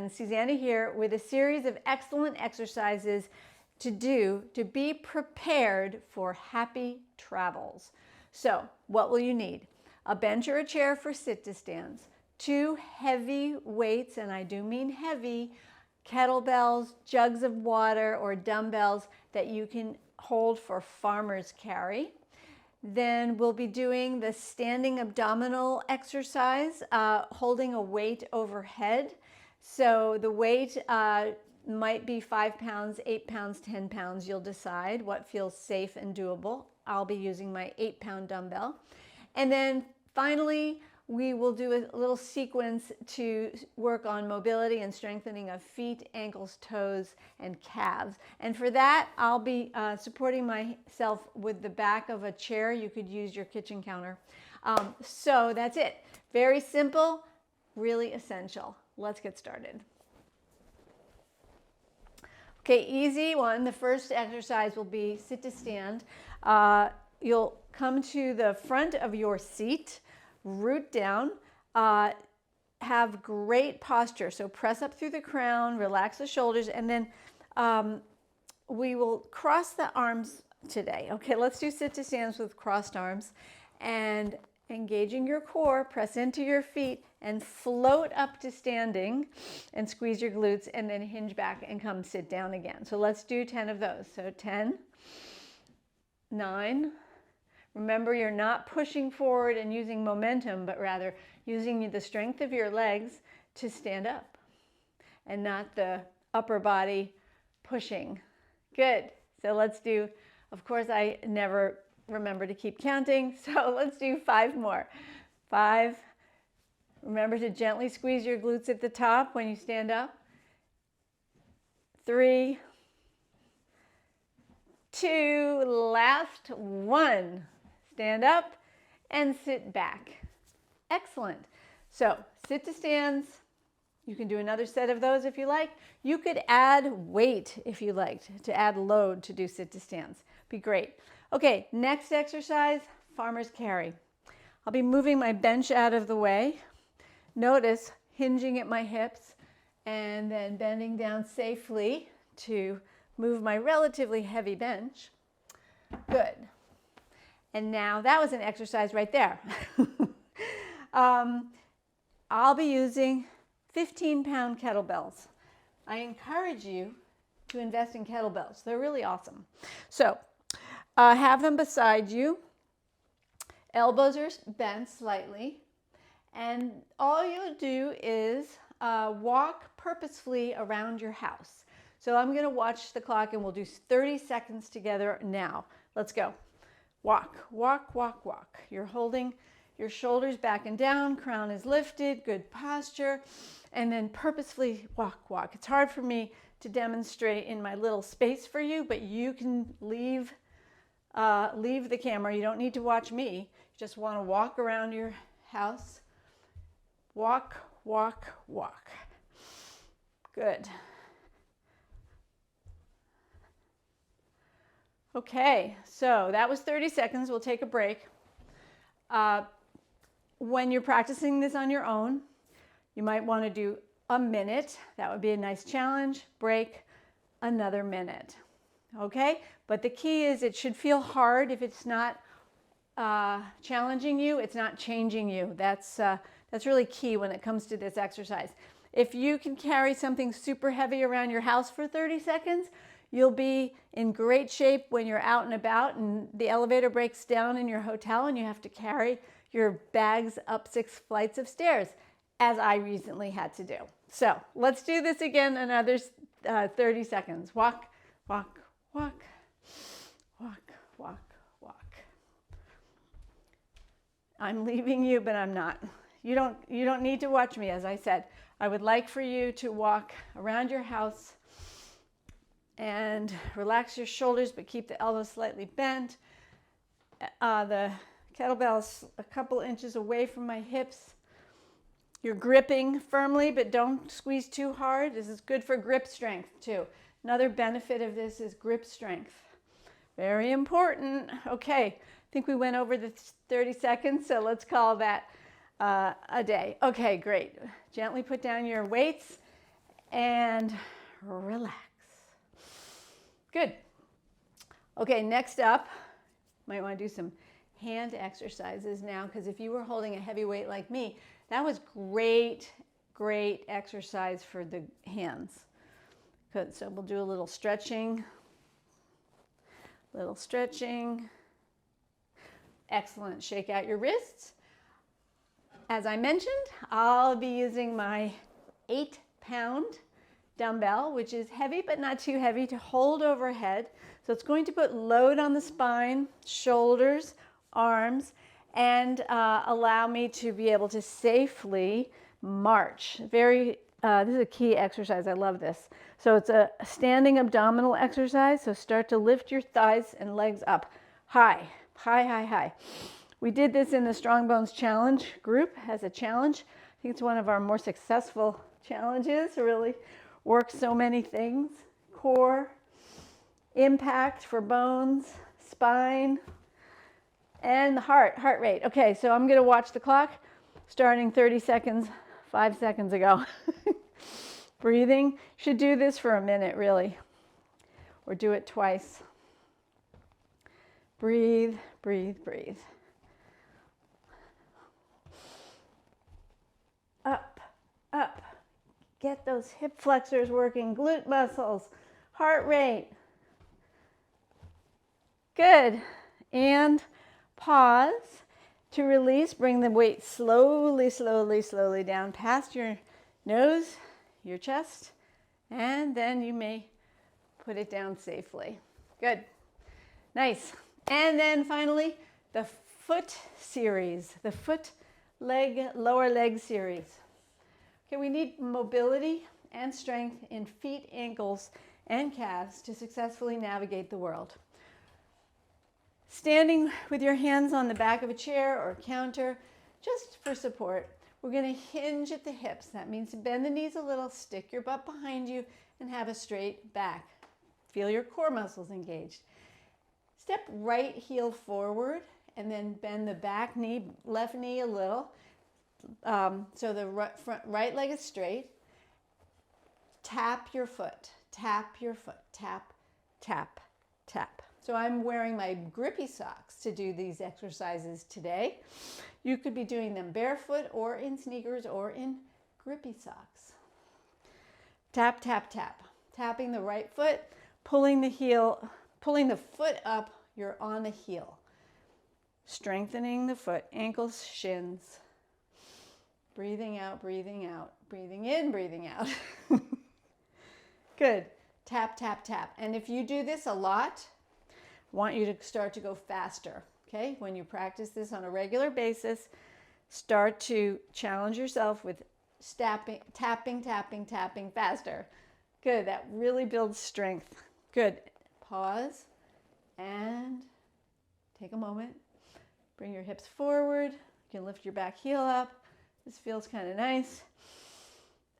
friends, Susanna here with a series of excellent exercises to do to be prepared for happy travels. So what will you need? A bench or a chair for sit-to-stands, 2 heavy weights, and I do mean heavy, kettlebells, jugs of water, or dumbbells that you can hold for farmer's carry. Then we'll be doing the standing abdominal exercise, holding a weight overhead. So the weight might be 5 pounds, 8 pounds, 10 pounds. You'll decide what feels safe and doable. I'll be using my 8-pound dumbbell. And then finally, we will do a little sequence to work on mobility and strengthening of feet, ankles, toes, and calves. And for that, I'll be supporting myself with the back of a chair. You could use your kitchen counter. So that's it. Very simple, really essential. Let's get started. Okay, easy one. The first exercise will be sit to stand. You'll come to the front of your seat, root down, have great posture. So press up through the crown, relax the shoulders, and then we will cross the arms today. Okay, let's do sit to stands with crossed arms, and engaging your core, press into your feet and float up to standing and squeeze your glutes, and then hinge back and come sit down again. So let's do 10 of those. So 10, 9, remember, you're not pushing forward and using momentum, but rather using the strength of your legs to stand up and not the upper body pushing. Good. So let's do, of course, I never remember to keep counting, so let's do 5 more. 5. Remember to gently squeeze your glutes at the top when you stand up. 3, 2, last 1. Stand up and sit back. Excellent. So sit to stands. You can do another set of those if you like. You could add weight if you liked, to add load to do sit to stands. Be great. Okay, next exercise, farmer's carry. I'll be moving my bench out of the way. Notice hinging at my hips and then bending down safely to move my relatively heavy bench. Good. And now that was an exercise right there. I'll be using 15-pound kettlebells. I encourage you to invest in kettlebells. They're really awesome. So have them beside you. Elbows are bent slightly. And all you'll do is walk purposefully around your house. So I'm going to watch the clock and we'll do 30 seconds together now. Let's go. Walk, walk, walk, walk. You're holding your shoulders back and down, crown is lifted, good posture, and then purposefully walk, walk. It's hard for me to demonstrate in my little space for you, but you can leave the camera. You don't need to watch me. You just want to walk around your house. Walk, walk, walk. Good. Okay, so that was 30 seconds. We'll take a break. When you're practicing this on your own, you might want to do a minute. That would be a nice challenge. Break, another minute. Okay, but the key is it should feel hard. If it's not challenging you, it's not changing you. That's really key when it comes to this exercise. If you can carry something super heavy around your house for 30 seconds, you'll be in great shape when you're out and about and the elevator breaks down in your hotel and you have to carry your bags up 6 flights of stairs, as I recently had to do. So let's do this again, another 30 seconds. Walk, walk, walk, walk, walk, walk. I'm leaving you, but I'm not. You don't need to watch me, as I said. I would like for you to walk around your house and relax your shoulders, but keep the elbows slightly bent. The kettlebell is a couple inches away from my hips. You're gripping firmly, but don't squeeze too hard. This is good for grip strength too. Another benefit of this is grip strength. Very important. Okay, I think we went over the 30 seconds, so let's call that a day. Okay, great. Gently put down your weights and relax. Good. Okay, next up, might want to do some hand exercises now, because if you were holding a heavy weight like me, that was great exercise for the hands. Good, so we'll do a little stretching. Excellent. Shake out your wrists. As I mentioned, I'll be using my 8-pound dumbbell, which is heavy but not too heavy, to hold overhead. So it's going to put load on the spine, shoulders, arms, and allow me to be able to safely march. This is a key exercise. I love this. So it's a standing abdominal exercise. So start to lift your thighs and legs up high. We did this in the Strong Bones Challenge group as a challenge. I think it's one of our more successful challenges. It really works so many things. Core, impact for bones, spine, and the heart rate. Okay, so I'm going to watch the clock starting 30 seconds, 5 seconds ago. Breathing. Should do this for a minute, really, or do it twice. Breathe. Up. Get those hip flexors working, glute muscles, heart rate. Good. And pause to release. Bring the weight slowly down past your nose, your chest, and then you may put it down safely. Good. Nice. And then finally, the foot series, the lower leg series. Okay, we need mobility and strength in feet, ankles, and calves to successfully navigate the world. Standing with your hands on the back of a chair or a counter, just for support, we're going to hinge at the hips. That means bend the knees a little, stick your butt behind you, and have a straight back. Feel your core muscles engaged. Step right heel forward and then bend the back knee, left knee a little. So the right leg is straight. Tap your foot, tap, tap. So I'm wearing my grippy socks to do these exercises today. You could be doing them barefoot or in sneakers or in grippy socks. Tap. Tapping the right foot, pulling the foot up, you're on the heel. Strengthening the foot, ankles, shins. Breathing out. Breathing in, breathing out. Good. Tap. And if you do this a lot, I want you to start to go faster. Okay? When you practice this on a regular basis, start to challenge yourself with tapping faster. Good. That really builds strength. Good. Pause and take a moment. Bring your hips forward. You can lift your back heel up. This feels kind of nice.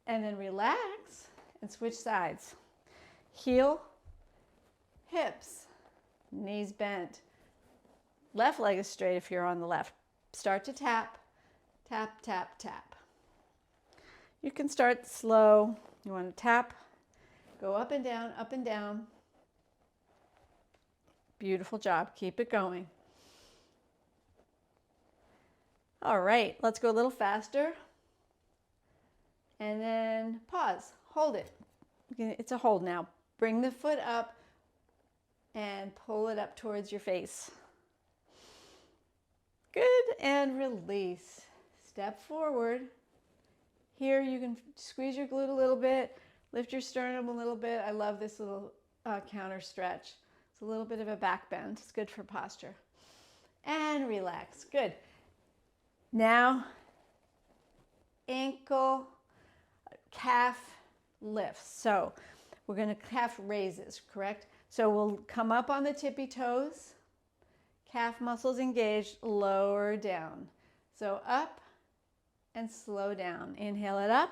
And then relax and switch sides. Heel, hips, knees bent. Left leg is straight if you're on the left. Start to tap. You can start slow. You want to tap, go up and down. Beautiful job. Keep it going. All right, let's go a little faster. And then pause. Hold it. It's a hold now. Bring the foot up and pull it up towards your face. Good, and release. Step forward. Here you can squeeze your glute a little bit, lift your sternum a little bit. I love this little counter stretch. It's a little bit of a back bend. It's good for posture. And relax. Good. Now, ankle, calf lifts. So we're going to calf raises, correct? So we'll come up on the tippy toes, calf muscles engaged, lower down. So up and slow down. Inhale it up,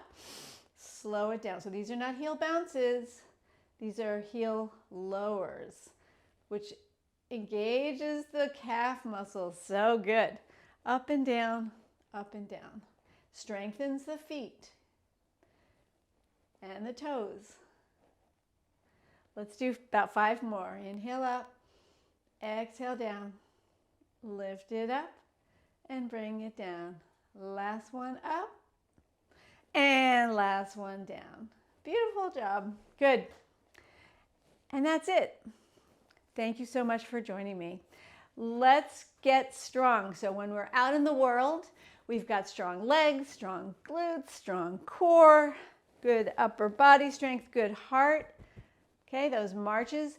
slow it down. So these are not heel bounces. These are heel lowers, which engages the calf muscles. So good. Up and down, strengthens the feet. and the toes. Let's do about 5 more. Inhale up, exhale down, lift it up, and bring it down. Last one up, and last one down. Beautiful job. Good. And that's it. Thank you so much for joining me. Let's get strong. So when we're out in the world, we've got strong legs, strong glutes, strong core, good upper body strength, good heart. Okay, those marches,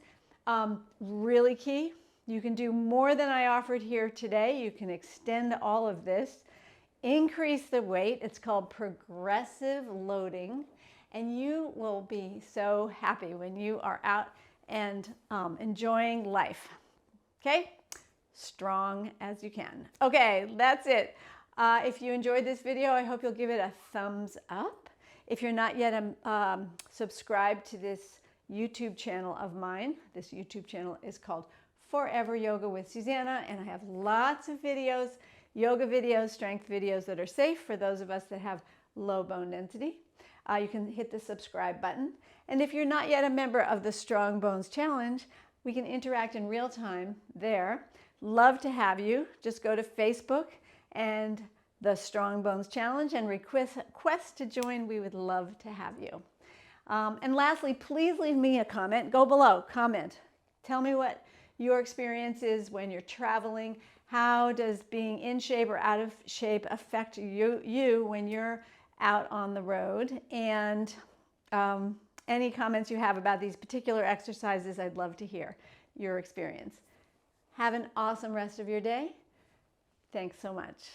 really key. You can do more than I offered here today. You can extend all of this, increase the weight. It's called progressive loading, and you will be so happy when you are out and enjoying life. Okay, strong as you can. Okay, that's it. If you enjoyed this video, I hope you'll give it a thumbs up. If you're not yet subscribed to this YouTube channel of mine, this YouTube channel is called Forever Yoga with Susanna, and I have lots of videos, yoga videos, strength videos that are safe for those of us that have low bone density. You can hit the subscribe button. And if you're not yet a member of the Strong Bones Challenge, we can interact in real time there. Love to have you. Just go to Facebook and the Strong Bones Challenge and request to join. We would love to have you. And lastly, please leave me a comment. Go below, comment. Tell me what your experience is when you're traveling. How does being in shape or out of shape affect you when you're out on the road? And any comments you have about these particular exercises, I'd love to hear your experience. Have an awesome rest of your day. Thanks so much.